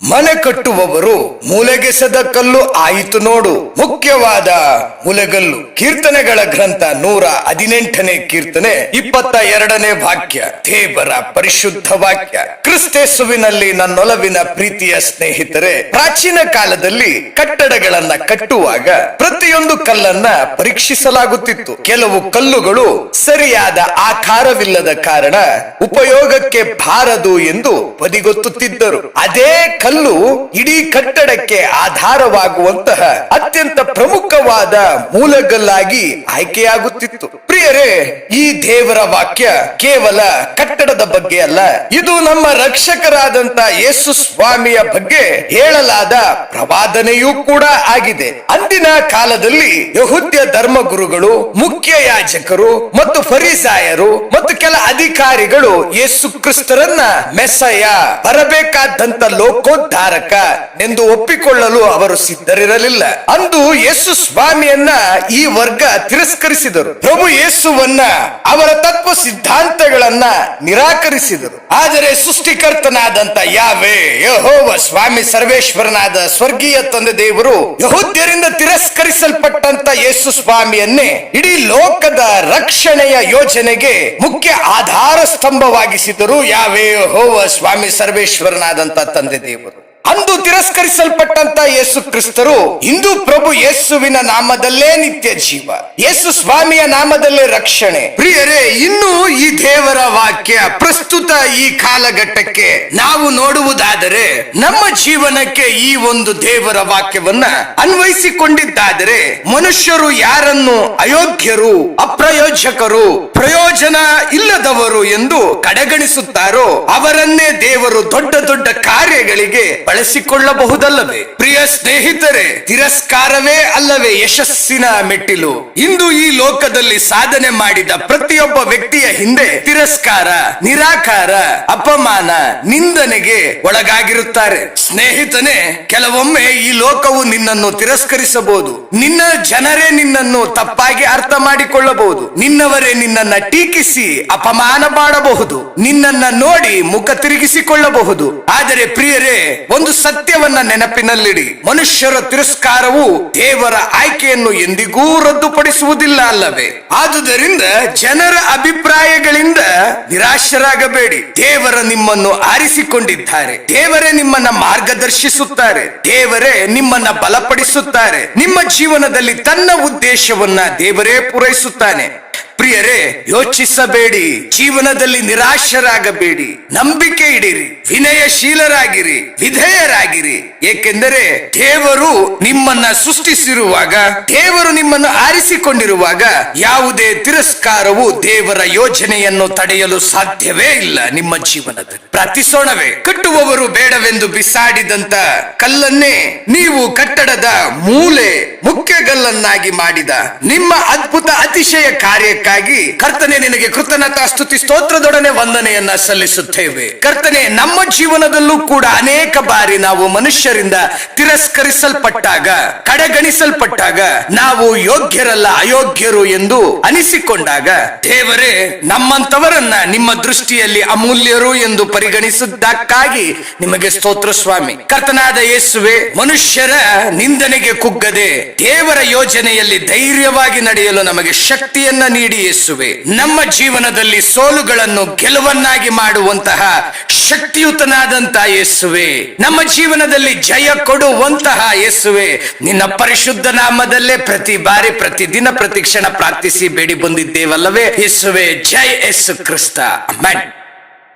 ಮನೆ ಕಟ್ಟುವವರು ಮೂಲೆಗೆಸೆದ ಕಲ್ಲು ಆಯಿತು ನೋಡು. ಮುಖ್ಯವಾದ ಮೂಲೆಗಲ್ಲು. ಕೀರ್ತನೆಗಳ ಗ್ರಂಥ 118ನೇ ಕೀರ್ತನೆ 22ನೇ ವಾಕ್ಯ. ದೇವರ ಪರಿಶುದ್ಧ ವಾಕ್ಯ. ಕ್ರಿಸ್ತೇಸುವಿನಲ್ಲಿ ನನ್ನೊಲವಿನ ಪ್ರೀತಿಯ ಸ್ನೇಹಿತರೆ, ಪ್ರಾಚೀನ ಕಾಲದಲ್ಲಿ ಕಟ್ಟಡಗಳನ್ನ ಕಟ್ಟುವಾಗ ಪ್ರತಿಯೊಂದು ಕಲ್ಲನ್ನ ಪರೀಕ್ಷಿಸಲಾಗುತ್ತಿತ್ತು. ಕೆಲವು ಕಲ್ಲುಗಳು ಸರಿಯಾದ ಆಕಾರವಿಲ್ಲದ ಕಾರಣ ಉಪಯೋಗಕ್ಕೆ ಬಾರದು ಎಂದು ಬದಿಗೊತ್ತುತ್ತಿದ್ದರು. ಅದೇ ಕಲ್ಲು ಇಡೀ ಕಟ್ಟಡಕ್ಕೆ ಆಧಾರವಾಗುವಂತಹ ಅತ್ಯಂತ ಪ್ರಮುಖವಾದ ಮೂಲಗಲ್ಲಾಗಿ ಆಯ್ಕೆಯಾಗುತ್ತಿತ್ತು. ಪ್ರಿಯರೇ, ಈ ದೇವರ ವಾಕ್ಯ ಕೇವಲ ಕಟ್ಟಡದ ಬಗ್ಗೆ ಅಲ್ಲ, ಇದು ನಮ್ಮ ರಕ್ಷಕರಾದಂತ ಯೇಸು ಸ್ವಾಮಿಯ ಬಗ್ಗೆ ಹೇಳಲಾದ ಪ್ರವಾದನೆಯೂ ಕೂಡ ಆಗಿದೆ. ಅಂದಿನ ಕಾಲದಲ್ಲಿ ಯಹೂದ್ಯ ಧರ್ಮಗುರುಗಳು, ಮುಖ್ಯ ಯಾಜಕರು ಮತ್ತು ಫರಿಸಾಯರು ಮತ್ತು ಕೆಲ ಅಧಿಕಾರಿಗಳು ಯೇಸು ಕ್ರಿಸ್ತರನ್ನ ಮೆಸ್ಸಯ, ಬರಬೇಕಾದಂತ ಲೋಕೋದ್ಧಾರಕ ಎಂದು ಒಪ್ಪಿಕೊಳ್ಳಲು ಅವರು ಸಿದ್ಧರಿರಲಿಲ್ಲ. ಅಂದು ಯೇಸು ಸ್ವಾಮಿಯನ್ನ ಈ ವರ್ಗ ತಿರಸ್ಕರಿಸಿದರು. ಪ್ರಭು ಯೇಸುವನ್ನ, ಅವರ ತತ್ವ ಸಿದ್ಧಾಂತಗಳನ್ನ ನಿರಾಕರಿಸಿದರು. ಆದರೆ ಸೃಷ್ಟಿಕರ್ತನಾದಂತ ಯಾವೆ ಯೆಹೋವ ಸ್ವಾಮಿ ಸರ್ವೇಶ್ವರನಾದ ಸ್ವರ್ಗೀಯ ತಂದೆ ದೇವರು ಯಹೂದ್ಯರಿಂದ ತಿರಸ್ಕರಿಸಲ್ಪಟ್ಟಂತ ಯೇಸು ಸ್ವಾಮಿಯನ್ನೇ ಇಡೀ ಲೋಕದ ರಕ್ಷಣೆಯ ಯೋಜನೆಗೆ ಮುಖ್ಯ ಆಧಾರ ಸ್ತಂಭವಾಗಿಸಿದರು. ಯಾವೆ ಯೆಹೋವ ಸ್ವಾಮಿ ಸರ್ವೇಶ್ವರನಾದಂತ ತಂದೆ ದೇವರು. ಅಂದು ತಿರಸ್ಕರಿಸಲ್ಪಟ್ಟಂತ ಯೇಸು ಕ್ರಿಸ್ತರು ಇಂದು ಪ್ರಭು ಯೇಸುವಿನ ನಾಮದಲ್ಲೇ ನಿತ್ಯ ಜೀವ, ಯೇಸು ಸ್ವಾಮಿಯ ನಾಮದಲ್ಲೇ ರಕ್ಷಣೆ. ಪ್ರಿಯರೇ, ಇನ್ನು ಈ ದೇವರ ವಾಕ್ಯ ಪ್ರಸ್ತುತ ಈ ಕಾಲಘಟ್ಟಕ್ಕೆ ನಾವು ನೋಡುವುದಾದರೆ, ನಮ್ಮ ಜೀವನಕ್ಕೆ ಈ ಒಂದು ದೇವರ ವಾಕ್ಯವನ್ನ ಅನ್ವಯಿಸಿಕೊಂಡಿದ್ದಾದರೆ, ಮನುಷ್ಯರು ಯಾರನ್ನು ಅಯೋಗ್ಯರು, ಅಪ್ರಯೋಜಕರು, ಪ್ರಯೋಜನ ಇಲ್ಲದವರು ಎಂದು ಕಡೆಗಣಿಸುತ್ತಾರೋ ಅವರನ್ನೇ ದೇವರು ದೊಡ್ಡ ದೊಡ್ಡ ಕಾರ್ಯಗಳಿಗೆ ಬಳಸಿಕೊಳ್ಳಬಹುದಲ್ಲವೇ? ಪ್ರಿಯ ಸ್ನೇಹಿತರೆ, ತಿರಸ್ಕಾರವೇ ಅಲ್ಲವೇ ಯಶಸ್ಸಿನ ಮೆಟ್ಟಿಲು? ಇಂದು ಈ ಲೋಕದಲ್ಲಿ ಸಾಧನೆ ಮಾಡಿದ ಪ್ರತಿಯೊಬ್ಬ ವ್ಯಕ್ತಿಯ ಹಿಂದೆ ತಿರಸ್ಕಾರ, ನಿರಾಕಾರ, ಅಪಮಾನ, ನಿಂದನೆಗೆ ಒಳಗಾಗಿರುತ್ತಾರೆ. ಸ್ನೇಹಿತನೇ, ಕೆಲವೊಮ್ಮೆ ಈ ಲೋಕವು ನಿನ್ನನ್ನು ತಿರಸ್ಕರಿಸಬಹುದು. ನಿನ್ನ ಜನರೇ ನಿನ್ನನ್ನು ತಪ್ಪಾಗಿ ಅರ್ಥ ಮಾಡಿಕೊಳ್ಳಬಹುದು. ನಿನ್ನವರೇ ನಿನ್ನನ್ನ ಟೀಕಿಸಿ ಅಪಮಾನ ಮಾಡಬಹುದು. ನಿನ್ನನ್ನ ನೋಡಿ ಮುಖ ತಿರುಗಿಸಿಕೊಳ್ಳಬಹುದು. ಆದರೆ ಪ್ರಿಯರೇ, ಒಂದು ಸತ್ಯವನ್ನ ನೆನಪಿನಲ್ಲಿಡಿ, ಮನುಷ್ಯರ ತಿರಸ್ಕಾರವು ದೇವರ ಆಯ್ಕೆಯನ್ನು ಎಂದಿಗೂ ರದ್ದುಪಡಿಸುವುದಿಲ್ಲ ಅಲ್ಲವೇ? ಆದುದರಿಂದ ಜನರ ಅಭಿಪ್ರಾಯಗಳಿಂದ ನಿರಾಶರಾಗಬೇಡಿ. ದೇವರ ನಿಮ್ಮನ್ನು ಆರಿಸಿಕೊಂಡಿದ್ದಾರೆ. ದೇವರೇ ನಿಮ್ಮನ್ನ ಮಾರ್ಗದರ್ಶಿಸುತ್ತಾರೆ. ದೇವರೇ ನಿಮ್ಮನ್ನ ಬಲಪಡಿಸುತ್ತಾರೆ. ನಿಮ್ಮ ಜೀವನದಲ್ಲಿ ತನ್ನ ಉದ್ದೇಶವನ್ನ ದೇವರೇ ಪೂರೈಸುತ್ತಾನೆ. ಪ್ರಿಯರೇ, ಯೋಚಿಸಬೇಡಿ, ಜೀವನದಲ್ಲಿ ನಿರಾಶರಾಗಬೇಡಿ, ನಂಬಿಕೆ ಇಡಿರಿ, ವಿನಯಶೀಲರಾಗಿರಿ, ವಿಧೇಯರಾಗಿರಿ. ಏಕೆಂದರೆ ದೇವರು ನಿಮ್ಮನ್ನ ಸೃಷ್ಟಿಸಿರುವಾಗ, ದೇವರು ನಿಮ್ಮನ್ನು ಆರಿಸಿಕೊಂಡಿರುವಾಗ ಯಾವುದೇ ತಿರಸ್ಕಾರವು ದೇವರ ಯೋಜನೆಯನ್ನು ತಡೆಯಲು ಸಾಧ್ಯವೇ ಇಲ್ಲ. ನಿಮ್ಮ ಜೀವನದಲ್ಲಿ ಪ್ರಾರ್ಥಿಸೋಣವೇ. ಕಟ್ಟುವವರು ಬೇಡವೆಂದು ಬಿಸಾಡಿದಂತ ಕಲ್ಲನ್ನೇ ನೀವು ಕಟ್ಟಡದ ಮೂಲೆ ಮುಖ್ಯಗಲ್ಲನ್ನಾಗಿ ಮಾಡಿದ ನಿಮ್ಮ ಅದ್ಭುತ ಅತಿಶಯ ಕಾರ್ಯಕ್ಕಾಗಿ ಕರ್ತನೆ ನಿನಗೆ ಕೃತಜ್ಞತಾ ಸ್ತುತಿ ಸ್ತೋತ್ರದೊಡನೆ ವಂದನೆಯನ್ನ ಸಲ್ಲಿಸುತ್ತೇವೆ. ಕರ್ತನೆ, ನಮ್ಮ ಜೀವನದಲ್ಲೂ ಕೂಡ ಅನೇಕ ಬಾರಿ ನಾವು ಮನುಷ್ಯರಿಂದ ತಿರಸ್ಕರಿಸಲ್ಪಟ್ಟಾಗ, ಕಡೆಗಣಿಸಲ್ಪಟ್ಟಾಗ, ನಾವು ಯೋಗ್ಯರಲ್ಲ ಅಯೋಗ್ಯರು ಎಂದು ಅನಿಸಿಕೊಂಡಾಗ, ದೇವರೇ ನಮ್ಮಂತವರನ್ನ ನಿಮ್ಮ ದೃಷ್ಟಿಯಲ್ಲಿ ಅಮೂಲ್ಯರು ಎಂದು ಪರಿಗಣಿಸಿದ್ದಕ್ಕಾಗಿ ನಿಮಗೆ ಸ್ತೋತ್ರ ಸ್ವಾಮಿ. ಕರ್ತನಾದ ಯೇಸುವೆ, ಮನುಷ್ಯರ ನಿಂದನೆಗೆ ಕುಗ್ಗದೆ ದೇವರ ಯೋಜನೆಯಲ್ಲಿ ಧೈರ್ಯವಾಗಿ ನಡೆಯಲು ನಮಗೆ ಶಕ್ತಿಯನ್ನ ನೀಡಿ ಯೇಸುವೆ. ನಮ್ಮ ಜೀವನದಲ್ಲಿ ಸೋಲುಗಳನ್ನು ಗೆಲುವನ್ನಾಗಿ ಮಾಡುವಂತಹ ಶಕ್ತಿಯುತನಾದಂತಹ ಯೇಸುವೆ, ನಮ್ಮ ಜೀವನದಲ್ಲಿ ಜಯ ಕೊಡುವಂತಹ ಯೇಸುವೆ, ನಿನ್ನ ಪರಿಶುದ್ಧ ನಾಮದಲ್ಲೇ ಪ್ರತಿ ಬಾರಿ, ಪ್ರತಿದಿನ, ಪ್ರತಿ ಕ್ಷಣ ಪ್ರಾರ್ಥಿಸಿ ಬೇಡಿ ಬಂದಿದ್ದೇವಲ್ಲವೇ ಯೇಸುವೆ. ಜೈ ಯೇಸು ಕ್ರಿಸ್ತ. ಆಮೆನ್.